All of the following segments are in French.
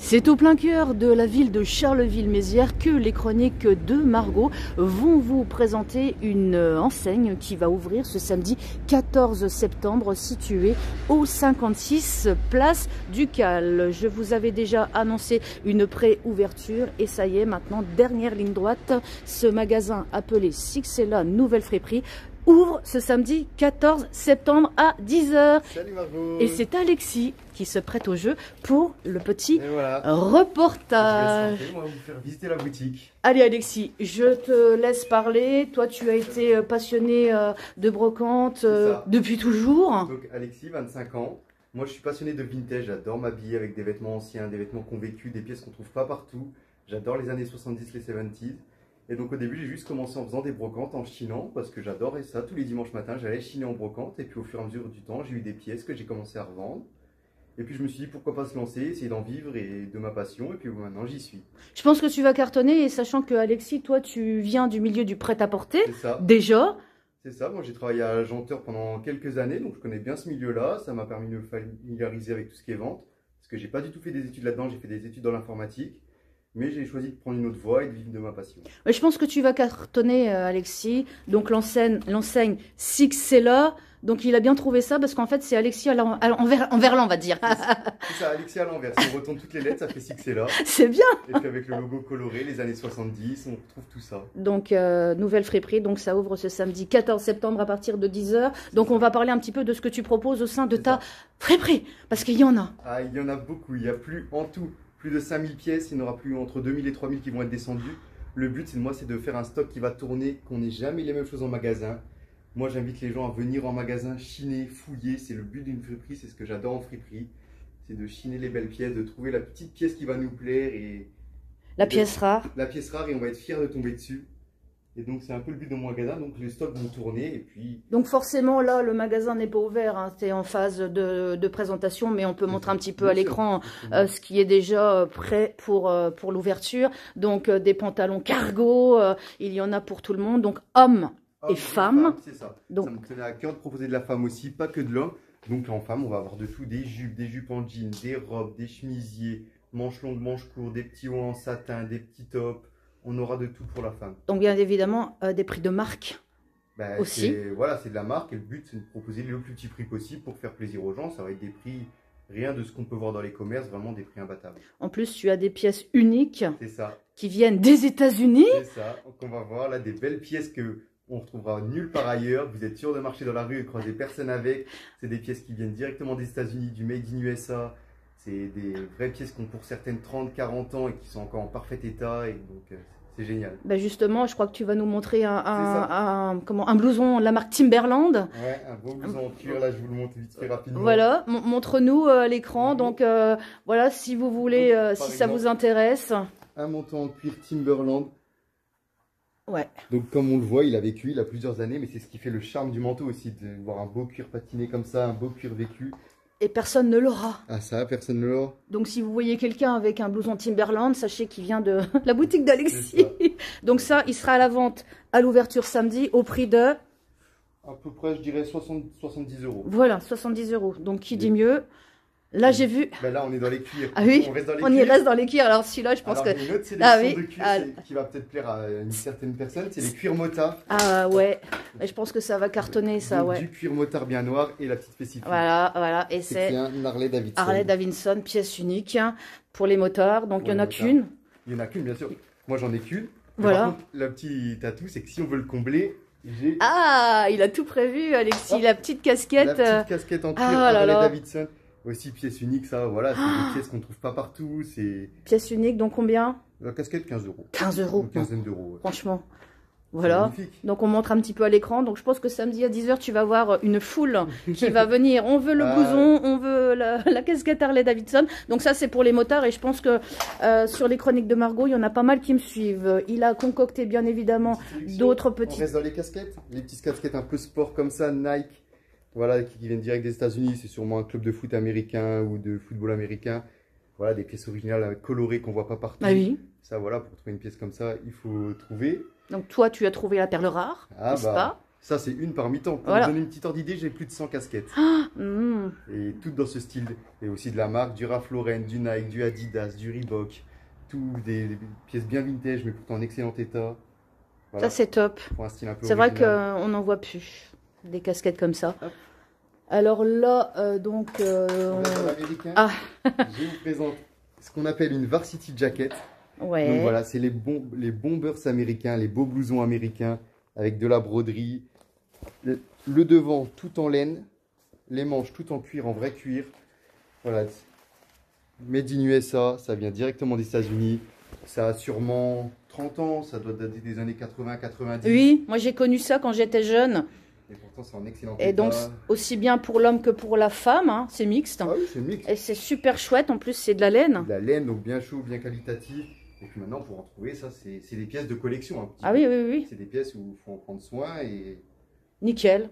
C'est au plein cœur de la ville de Charleville-Mézières que les chroniques de Margot vont vous présenter une enseigne qui va ouvrir ce samedi 14 septembre située au 56 place du Cal. Je vous avais déjà annoncé une pré-ouverture et ça y est, maintenant, dernière ligne droite, ce magasin appelé Sixella Nouvelle Friperie ouvre ce samedi 14 septembre à 10 h. Salut Margot. Et c'est Alexis qui se prête au jeu pour le petit voilà. reportage. On va vous faire visiter la boutique. Allez Alexis, je te laisse parler. Toi tu as été passionné de brocante depuis toujours. Donc Alexis, 25 ans. Moi je suis passionné de vintage, j'adore m'habiller avec des vêtements anciens, des vêtements convécus, des pièces qu'on ne trouve pas partout. J'adore les années 70, les 70s. Et donc au début j'ai juste commencé en faisant des brocantes, en chinant, parce que j'adorais ça. Tous les dimanches matins j'allais chiner en brocante et puis au fur et à mesure du temps j'ai eu des pièces que j'ai commencé à revendre. Et puis je me suis dit pourquoi pas se lancer, essayer d'en vivre et de ma passion et puis maintenant j'y suis. Je pense que tu vas cartonner et sachant que Alexis, toi tu viens du milieu du prêt-à-porter C'est ça. déjà. C'est ça, moi j'ai travaillé à Janteur pendant quelques années donc je connais bien ce milieu-là. Ça m'a permis de me familiariser avec tout ce qui est vente. Parce que j'ai pas du tout fait des études là-dedans, j'ai fait des études dans l'informatique. Mais j'ai choisi de prendre une autre voie et de vivre de ma passion. Je pense que tu vas cartonner, Alexis. Donc l'enseigne Sixella. Donc il a bien trouvé ça parce qu'en fait c'est Alexis en verlan, on va dire. C'est ça, Alexis à l'envers. Si on retourne toutes les lettres, ça fait Sixella. C'est bien. Et puis avec le logo coloré, les années 70, on retrouve tout ça. Donc nouvelle friperie, donc ça ouvre ce samedi 14 septembre à partir de 10 h. Donc on va parler un petit peu de ce que tu proposes au sein de ta friperie. Parce qu'il y en a. Ah, il y en a beaucoup. Il y a plus en tout. Plus de 5000 pièces, il n'y en aura plus entre 2000 et 3000 qui vont être descendues. Le but, c'est de faire un stock qui va tourner, qu'on n'ait jamais les mêmes choses en magasin. Moi, j'invite les gens à venir en magasin, chiner, fouiller. C'est le but d'une friperie, c'est ce que j'adore en friperie. C'est de chiner les belles pièces, de trouver la petite pièce qui va nous plaire. La pièce rare. La pièce rare et on va être fiers de tomber dessus. Et donc, c'est un peu le but de mon magasin. Donc, les stocks vont tourner et puis... Donc, forcément, là, le magasin n'est pas ouvert. Hein. C'est en phase de présentation, mais on peut montrer un petit peu à l'écran ce qui est déjà prêt pour l'ouverture. Donc, des pantalons cargo, il y en a pour tout le monde. Donc, hommes et femmes. C'est ça. Donc, ça me tenait à cœur de proposer de la femme aussi, pas que de l'homme. Donc, en femme, on va avoir de tout. Des jupes en jean, des robes, des chemisiers, manches longues, manches courtes, des petits hauts en satin, des petits tops. On aura de tout pour la femme. Donc bien évidemment, des prix de marque aussi. Voilà, c'est de la marque et le but c'est de proposer le plus petit prix possible pour faire plaisir aux gens. Ça va être des prix, rien de ce qu'on peut voir dans les commerces, vraiment des prix imbattables. En plus, tu as des pièces uniques ça. Qui viennent des États-Unis. C'est ça, donc on va voir là des belles pièces que on retrouvera nulle part ailleurs. Vous êtes sûr de marcher dans la rue et croiser personne avec. C'est des pièces qui viennent directement des États-Unis, du Made in USA. C'est des vraies pièces qui ont pour certaines 30-40 ans et qui sont encore en parfait état. Et donc c'est génial. Ben justement, je crois que tu vas nous montrer un blouson de la marque Timberland. Ouais, un beau blouson en cuir. Là, je vous le montre vite fait rapidement. Voilà, montre-nous l'écran. Donc voilà, si vous voulez, si ça vous intéresse. Un manteau en cuir Timberland. Ouais. Donc comme on le voit, il a vécu, il a plusieurs années, mais c'est ce qui fait le charme du manteau aussi, de voir un beau cuir patiné comme ça, un beau cuir vécu. Et personne ne l'aura. Ah ça, personne ne l'aura. Donc si vous voyez quelqu'un avec un blouson Timberland, sachez qu'il vient de la boutique d'Alexis. Donc ça, il sera à la vente à l'ouverture samedi au prix de... À peu près, je dirais 70 €. Voilà, 70 €. Donc qui dit mieux? Là, j'ai vu... Ben là, on est dans les cuirs. Ah oui, on y reste dans les cuirs. Alors celui-là, je pense que... Une autre sélection de cuir qui va peut-être plaire à une certaine personne, c'est les cuirs motards. Ah ouais, et je pense que ça va cartonner ça, donc, ouais. Du cuir motard bien noir et la petite spécifique. Voilà, et c'est un Harley Davidson. Harley Davidson, pièce unique pour les motards. Donc il n'y en a qu'une. Il n'y en a qu'une, bien sûr. Moi, j'en ai qu'une. Voilà. Par contre, le petit atout, c'est que si on veut le combler, j'ai... Ah, il a tout prévu, Alexis. La petite casquette. La petite casquette en cuir Harley Davidson. Aussi pièce unique, ça, voilà, c'est des pièces qu'on ne trouve pas partout. Pièce unique, donc combien? La casquette, 15 €. 15 €. Une quinzaine d'euros. Ouais. Franchement. Voilà. Donc on montre un petit peu à l'écran. Donc je pense que samedi à 10 h, tu vas voir une foule qui va venir. On veut le blouson, on veut la casquette Harley Davidson. Donc ça c'est pour les motards et je pense que sur les chroniques de Margot, il y en a pas mal qui me suivent. Il a concocté bien évidemment d'autres petites... On reste dans les casquettes. Les petites casquettes un peu sport comme ça, Nike. Voilà, qui viennent direct des États-Unis, c'est sûrement un club de foot américain ou de football américain. Voilà, des pièces originales colorées qu'on voit pas partout. Ah oui. Ça, voilà, pour trouver une pièce comme ça, il faut trouver. Donc toi, tu as trouvé la perle rare, n'est-ce pas? Ça, c'est une parmi tant. Pour Voilà. vous donner une petite ordre d'idée, j'ai plus de 100 casquettes. Mmh. Et toutes dans ce style. Et aussi de la marque, du Ralph Lauren, du Nike, du Adidas, du Reebok. Tout des pièces bien vintage, mais pourtant en excellent état. Voilà. Ça, c'est top. Pour un style un peu C'est vrai original. qu'on n'en voit plus des casquettes comme ça. Hop. Alors là, donc... On reste dans l'américain. Ah. Je vous présente ce qu'on appelle une varsity jacket. Ouais. Donc voilà, c'est les bombers américains, les beaux blousons américains avec de la broderie. Le devant tout en laine, les manches tout en cuir, en vrai cuir. Voilà, made in USA, ça vient directement des États-Unis. Ça a sûrement 30 ans, ça doit dater des années 80-90. Oui, moi j'ai connu ça quand j'étais jeune. Et pourtant, c'est en excellent Et état. donc, aussi bien pour l'homme que pour la femme, hein, c'est mixte. Ah oui, c'est mix. Et c'est super chouette, en plus c'est de la laine. De la laine, donc bien chaud, bien qualitatif. Et puis maintenant, pour en trouver, ça, c'est des pièces de collection. Un petit Ah peu. oui, oui, oui. C'est des pièces où il faut en prendre soin et Nickel.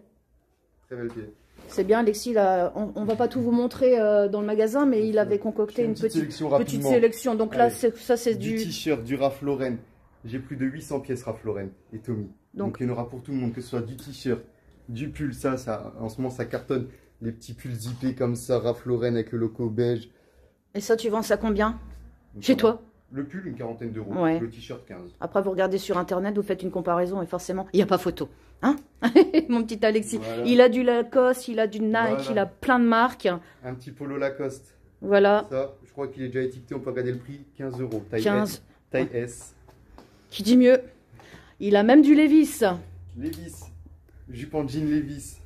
très belle pièce. C'est bien, Alexis, là, on va pas tout vous montrer dans le magasin, mais il avait concocté une petite sélection. sélection. Donc là, Allez. ça c'est Du du... t-shirt, du Ralph Lauren. J'ai plus de 800 pièces Ralph Lauren et Tommy. Donc il y en aura pour tout le monde, que ce soit du t-shirt, du pull, ça, en ce moment, ça cartonne. Les petits pulls zippés comme ça, Ralph Lauren avec le logo beige. Et ça, tu vends ça combien? Donc, Chez ça toi? va. Le pull, une quarantaine d'euros. Ouais. Le t-shirt, 15. Après, vous regardez sur Internet, vous faites une comparaison et forcément, il n'y a pas photo. Hein? Mon petit Alexis. Voilà. Il a du Lacoste, il a du Nike, Voilà. il a plein de marques. Un petit polo Lacoste. Voilà. Ça, je crois qu'il est déjà étiqueté, on peut regarder le prix, 15 euros. Taille 15. S. Taille S. Qui dit mieux? Il a même du Levi's. Levi's. Jupe en jean Levi's.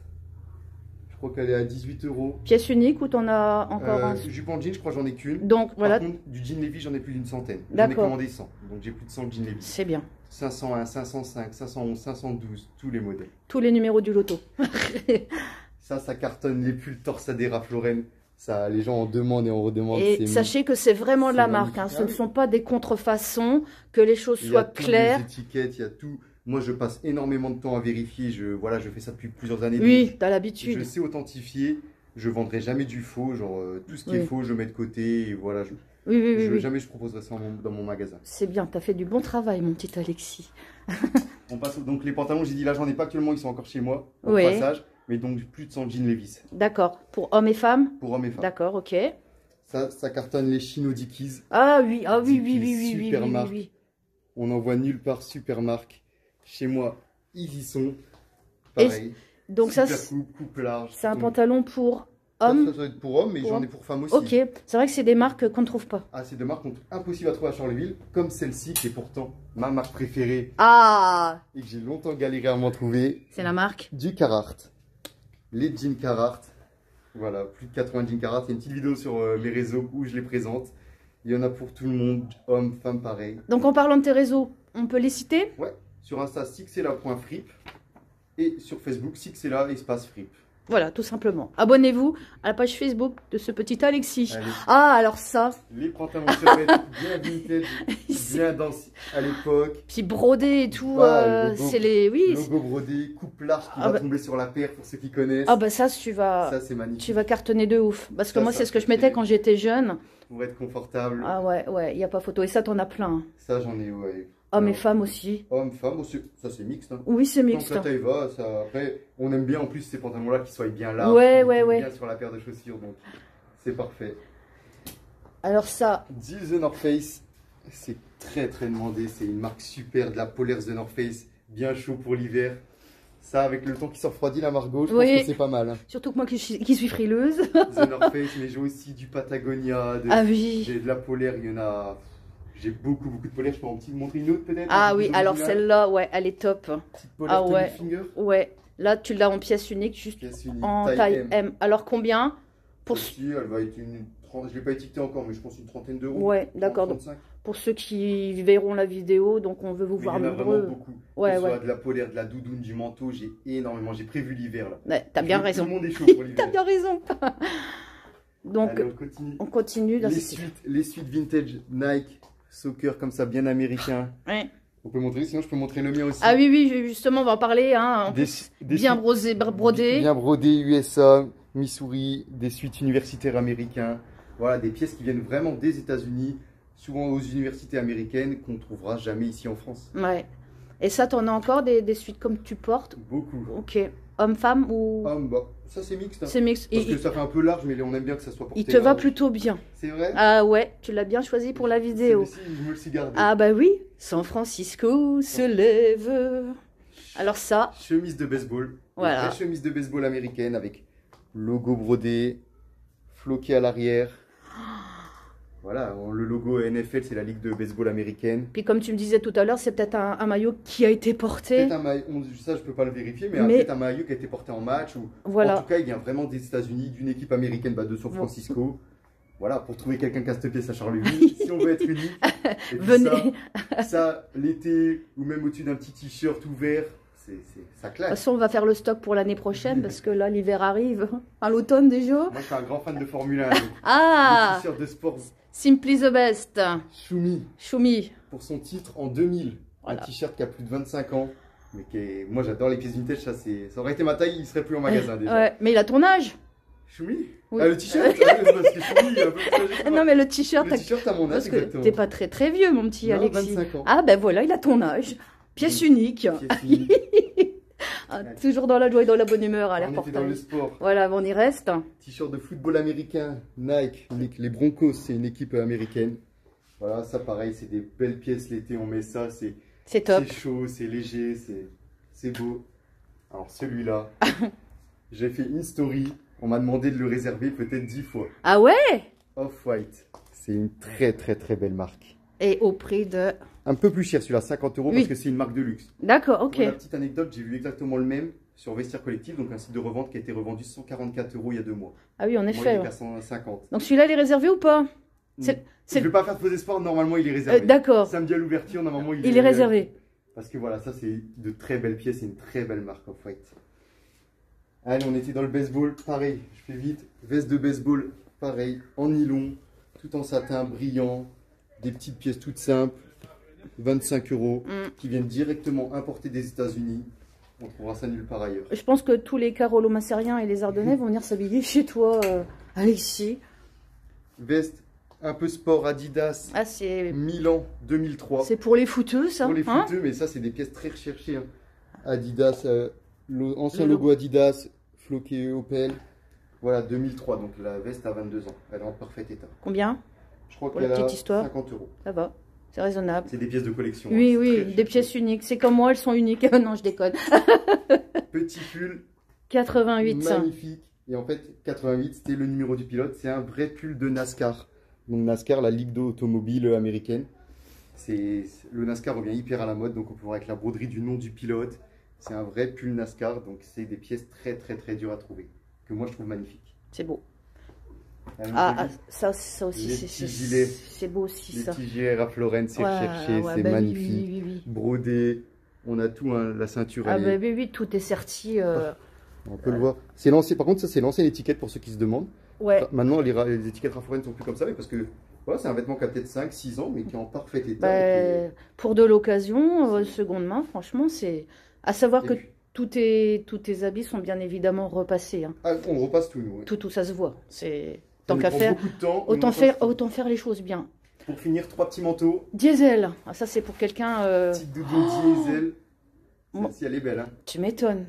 Je crois qu'elle est à 18 euros. Pièce unique ou t'en as encore un? Jupe en jean, je crois que j'en ai qu'une. Donc voilà, Par contre, du jean Levi's, j'en ai plus d'une centaine. J'en ai D'accord. commandé 100. Donc j'ai plus de 100 jeans Levi's. c'est bien. 501, 505, 511, 512, tous les modèles. Tous les numéros du loto. Ça cartonne. Les pulls torsadés Ralph Lauren. Ça, les gens en demandent et en redemandent. Et sachez que c'est vraiment de la c'est marque. Hein. magnifique. Ce ne sont pas des contrefaçons, que les choses Il y a soient toutes claires. les étiquettes, il y a tout. Moi, je passe énormément de temps à vérifier. Je fais ça depuis plusieurs années. Oui, donc t'as je l'habitude. sais authentifier. Je vendrai jamais du faux. Genre, tout ce qui Oui. est faux, je mets de côté. Et voilà, Oui, oui, oui. oui. jamais je proposerai ça dans mon magasin. C'est bien, t'as fait du bon travail, mon petit Alexis. On passe donc les pantalons. J'ai dit là, j'en ai pas actuellement. Ils sont encore chez moi au Oui. passage. Mais donc plus de 100 jeans Levi's D'accord. Pour hommes et femmes? pour hommes et femmes. D'accord, ok. Ça cartonne les Chino Dickies. Ah oui, ah oui, oui, Dickies, oui, oui, oui, super oui, marque. oui. On n'en voit nulle part, super marque. Chez moi, ils y sont. Pareil. Donc ça, super coupe large. c'est un Donc, pantalon pour ça hommes. doit être pour hommes, mais Pour j'en hommes. ai pour femmes aussi. Ok, c'est vrai que c'est des marques qu'on ne trouve pas. Ah, c'est deux marques impossibles à trouver à Charleville, comme celle-ci qui est pourtant ma marque préférée Ah, et que j'ai longtemps galéré à m'en trouver. c'est la marque. Du Carhartt. Les jeans Carhartt. Voilà, plus de 80 jeans Carhartt. Il y a une petite vidéo sur mes réseaux où je les présente. Il y en a pour tout le monde, hommes, femmes, pareil. Donc en parlant de tes réseaux, on peut les citer? Ouais, sur Insta, sixela.fripe et sur Facebook, sixela espace fripe. Voilà, tout simplement. Abonnez-vous à la page Facebook de ce petit Alexis. Allez. Ah, alors ça, Les pantalons survêt bien vintage, bien danse à l'époque. puis brodé et tout, Voilà, le logo. c'est les... Oui. Logo brodé, coupe large qui Ah va bah. tomber sur la paire pour ceux qui connaissent. Ah bah ça, Ça, c'est magnifique. tu vas cartonner de ouf. Parce que Ça, moi, ça c'est ce que je fait mettais plaisir. quand j'étais jeune. Pour être confortable. Ah ouais, ouais, il n'y a pas photo. Et ça, t'en as plein. Ça, j'en ai, ouais. Hommes et Alors, femmes aussi. Hommes, femmes, aussi. Ça, c'est mixte. Hein. Oui, c'est Tant mixte. que la taille va, ça... après, on aime bien en plus ces pantalons-là qui soient bien larges. Ouais, qui ouais, tombent ouais. bien sur la paire de chaussures, donc c'est parfait. Alors ça, Deal The North Face, c'est très très demandé. C'est une marque super de la polaire The North Face, bien chaud pour l'hiver. Ça, avec le temps qui se refroidit, la Margot, je Oui. pense que c'est pas mal. Hein. surtout que moi qui suis frileuse. The North Face, mais j'ai aussi du Patagonia, Ah oui. j'ai de la polaire, il y en a... J'ai beaucoup de polaires, je peux en montrer une autre peut-être. Ah un peu oui, plus alors originale. celle-là, ouais, elle est top. Petite polaire Ah ouais. Tommy Finger, Ouais, là tu l'as en pièce unique, juste pièce unique, en taille M. Alors combien pour, Celle-ci, elle va être une... Je ne l'ai pas étiquetée encore, mais je pense une trentaine d'euros. Ouais, d'accord. 35. pour ceux qui verront la vidéo, donc on veut vous Mais voir il y en a nombreux. vraiment beaucoup. Ouais, Que ce soit ouais. de la polaire, de la doudoune, du manteau, j'ai énormément. J'ai prévu l'hiver là. Ouais, t'as bien Tout raison. le monde est chaud pour T'as l'hiver. bien raison. Donc Allez, on continue. on continue dans Les suites vintage Nike, soccer comme ça, bien américain. Ouais. On peut montrer, sinon je peux montrer le mien aussi. Ah oui, oui, justement, on va en parler. Hein, en Des- plus, des bien suites- brodé. Bien brodé, USA, Missouri, des suites universitaires américains. Voilà, des pièces qui viennent vraiment des États-Unis, souvent aux universités américaines, qu'on ne trouvera jamais ici en France. Ouais. Et ça, t'en as encore des suites comme tu portes? Beaucoup. Ok. Homme-femme ou... Bah, ça c'est mixte. Hein. C'est mixte. Parce que ça fait un peu large, mais on aime bien que ça soit porté Il te va large. plutôt bien. C'est vrai? Ah ouais, tu l'as bien choisi pour la vidéo. Celui-ci, je me le suis gardé. Ah bah oui, San Francisco se lève. Alors ça... Chemise de baseball. Voilà. Une vraie chemise de baseball américaine avec logo brodé, floqué à l'arrière. Voilà, le logo NFL, c'est la ligue de baseball américaine. Puis comme tu me disais tout à l'heure, c'est peut-être un maillot qui a été porté. Peut-être un maillot, ça je peux pas le vérifier, mais peut-être un maillot qui a été porté en match. Ou, voilà. En tout cas, il vient vraiment des États-Unis, d'une équipe américaine de San Francisco. Voilà, pour trouver quelqu'un qui a cette pièce à Charleville, si on veut être unis. Et puis Venez. Ça l'été, ou même au-dessus d'un petit t-shirt ouvert, ça claque. De toute façon, on va faire le stock pour l'année prochaine parce que là, l'hiver arrive. À l'automne déjà. Moi, je suis un grand fan de Formule 1. Ah, le t-shirt de sport. Simply the best. Shumi. Pour son titre en 2000. Voilà. Un t-shirt qui a plus de 25 ans. Mais moi, j'adore les pièces vintage. Ça aurait été ma taille, il serait plus en magasin déjà. Ouais, mais il a ton âge. Shumi Oui. Ah, le t-shirt parce que Shumi, il est un peu plus âgé. Non, mais le t-shirt. Le t-shirt à mon âge, Parce que exactement. t'es pas très très vieux, mon petit Non, Alexis. 25 ans. Ah, ben voilà, il a ton âge. Pièce unique. Pièce unique. Ah, toujours dans la joie et dans la bonne humeur à l'air On était dans le portable. sport. Voilà, on y reste. T-shirt de football américain, Nike. Les Broncos, c'est une équipe américaine. Voilà, ça pareil, c'est des belles pièces l'été, on met ça, C'est top. c'est chaud, c'est léger, c'est beau. Alors celui-là, j'ai fait une story, on m'a demandé de le réserver peut-être 10 fois. Ah ouais? Off-White, c'est une très très très belle marque. Et au prix de... Un peu plus cher celui-là, 50 € Oui. parce que c'est une marque de luxe. D'accord, ok. Pour la petite anecdote, j'ai vu exactement le même sur Vestiaire Collectif, donc un site de revente qui a été revendu 144 € il y a 2 mois. Ah oui, en Moi, effet. il est Ouais. à 150. Donc celui-là, il est réservé ou pas? Je ne vais pas faire de faux espoirs, normalement il est réservé. D'accord. Samedi à l'ouverture, normalement Il est réservé. Parce que voilà, ça c'est de très belles pièces, c'est une très belle marque Off-White. Allez, on était dans le baseball, pareil, je fais vite. Veste de baseball, pareil, en nylon, tout en satin brillant, des petites pièces toutes simples, 25 € qui viennent directement importer des États-Unis. On trouvera ça nulle part ailleurs. Je pense que tous les Carolo-Massériens et les Ardennais vont venir s'habiller chez toi, Alexis. Veste un peu sport Adidas, Ah, c'est... Milan 2003. C'est pour les fouteux, ça. Pour les hein? fouteux, mais ça, c'est des pièces très recherchées. Hein. Adidas, ancien Le logo Adidas, floqué Opel. Voilà, 2003, donc la veste a 22 ans. Elle est en parfait état. Combien? Je crois Pour qu'elle la a petite histoire. 50 €. Ça va. C'est raisonnable. C'est des pièces de collection. Oui, hein, oui, très des recherché. pièces uniques. C'est comme moi, elles sont uniques. Non, je déconne. Petit pull, 88. magnifique. Et en fait, 88, c'était le numéro du pilote. C'est un vrai pull de NASCAR. Donc NASCAR, la ligue d'automobile américaine. Le NASCAR revient hyper à la mode, donc on peut voir avec la broderie du nom du pilote. C'est un vrai pull NASCAR, donc c'est des pièces très très très dures à trouver, que moi je trouve magnifiques. C'est beau. Ah, ça aussi, les petits gilets. c'est beau aussi, les ça. petits gilets Ralph Lauren, c'est recherché, ouais, c'est bah magnifique. Oui. Brodé, on a tout, hein, la ceinture. Ah, elle bah est- oui, tout est serti. On peut le voir. C'est lancé, par contre, ça c'est l'ancienne étiquette pour ceux qui se demandent. Ouais. Maintenant, les étiquettes Ralph Lauren ne sont plus comme ça, mais parce que voilà, c'est un vêtement qui a peut-être 5-6 ans, mais qui est en parfait état. Bah, pour de l'occasion, seconde main, franchement, c'est... À savoir Et que puis- tous tes habits sont bien évidemment repassés. Hein. Ah, on repasse tout, nous. Ouais. Tout ça se voit. C'est... Ça Tant nous qu'à prend faire, beaucoup de temps, mais on repasse tout. autant faire les choses bien. Pour finir, 3 petits manteaux. Diesel, ah, ça c'est pour quelqu'un... Petite doudoune diesel. Moi- Celle-ci, elle est belle. Hein. Tu m'étonnes.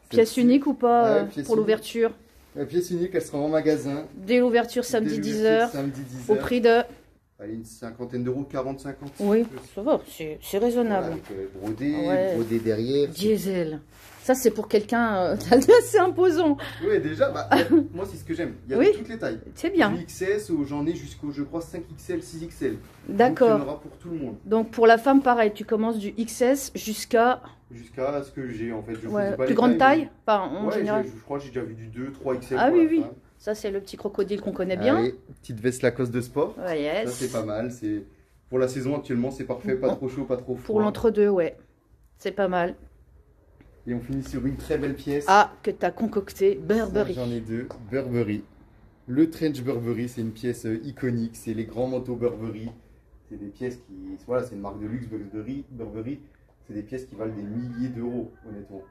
Pièce Celle-ci- unique ou pas Ouais, pièce pour unique. l'ouverture? La pièce unique, elle sera en magasin. Dès l'ouverture, samedi Dès 10h, Samedi 10h. au prix de... Allez, une cinquantaine d'euros, 40-50. Oui, ça va, c'est Voilà, raisonnable. avec brodé, Ouais. brodé derrière. Diesel. Ça, c'est pour quelqu'un d'assez imposant. Oui, déjà, moi, c'est ce que j'aime. Il y a Oui. de toutes les tailles. C'est bien. Du XS, j'en ai jusqu'au, je crois, 5XL, 6XL. Donc, il y en D'accord. aura pour tout le monde. Donc, pour la femme, pareil, tu commences du XS jusqu'à Jusqu'à ce que j'ai, en fait. Je ouais, faisais pas plus les grande mais- taille. Enfin, en Ouais, général. je crois que j'ai déjà vu du 2, 3XL. Ah pour oui, la oui. femme. Ça, c'est le petit crocodile qu'on connaît bien. Allez, petite veste Lacoste de sport. Ouais, Ça, yes. c'est pas mal. Pour la saison actuellement, c'est parfait. Pas trop chaud, pas trop froid. Pour l'entre-deux, ouais. C'est pas mal. Et on finit sur une très belle pièce. Ah, que t'as concocté, Burberry. J'en ai deux. Burberry. Le trench Burberry, c'est une pièce iconique. C'est les grands manteaux Burberry. C'est des pièces qui... Voilà, c'est une marque de luxe, Burberry. C'est des pièces qui valent des milliers d'euros, honnêtement.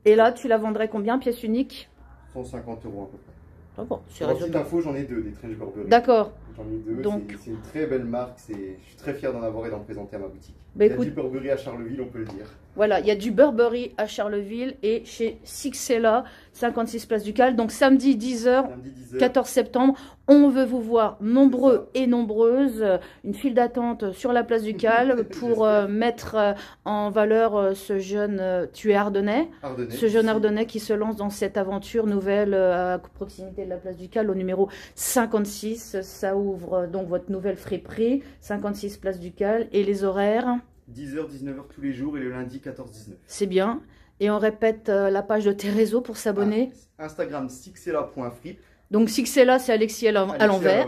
Et là, tu la vendrais combien, pièce unique? 150 € à peu près. Ah bon, c'est Pour la petite raisonnable. info, j'en ai deux, des trench Burberry. D'accord. J'en ai deux. Donc, c'est une très belle marque. Je suis très fier d'en avoir et d'en présenter à ma boutique. Bah, Il y a écoute, du Burberry à Charleville, on peut le dire. voilà, il y a du Burberry à Charleville et chez Sixella, 56 place du Cal. Donc samedi 10h, Samedi 10h. 14 septembre, on veut vous voir nombreux et nombreuses. Une file d'attente sur la place du Cal pour mettre en valeur ce jeune, tu es Ardennais, ce jeune Ardennais qui se lance dans cette aventure nouvelle à proximité de la place du Cal au numéro 56. Ça ouvre donc votre nouvelle friperie, 56 place du Cal, et les horaires 10h, 19h tous les jours et le lundi 14-19. C'est bien. Et on répète la page de tes réseaux pour s'abonner. Instagram sixella.frip. Donc Sixella, c'est Alexis à l'envers.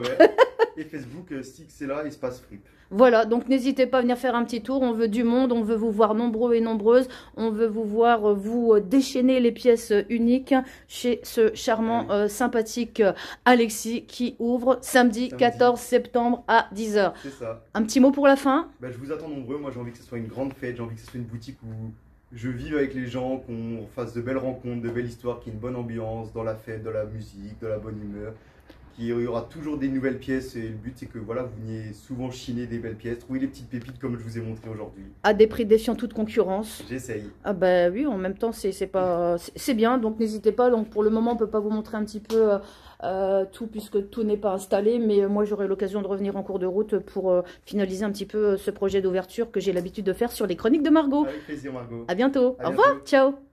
Et Facebook Sixella espace frip. Voilà, donc n'hésitez pas à venir faire un petit tour. On veut du monde, on veut vous voir nombreux et nombreuses. On veut vous voir vous déchaîner les pièces uniques chez ce charmant, sympathique Alexis qui ouvre samedi 14 septembre à 10h. C'est ça. Un petit mot pour la fin? Bah, je vous attends nombreux. Moi, j'ai envie que ce soit une grande fête. J'ai envie que ce soit une boutique où je vive avec les gens, qu'on fasse de belles rencontres, de belles histoires, qu'il y ait une bonne ambiance dans la fête, dans la musique, dans la bonne humeur. Il y aura toujours des nouvelles pièces et le but c'est que voilà, vous veniez souvent chiner des belles pièces, trouver les petites pépites comme je vous ai montré aujourd'hui. À des prix défiant toute concurrence. J'essaye. Ah bah oui, en même temps c'est bien, donc n'hésitez pas. Donc pour le moment on peut pas vous montrer un petit peu tout puisque tout n'est pas installé, mais moi j'aurai l'occasion de revenir en cours de route pour finaliser un petit peu ce projet d'ouverture que j'ai l'habitude de faire sur les chroniques de Margot. Avec plaisir Margot. À bientôt. À Au revoir, bientôt. ciao.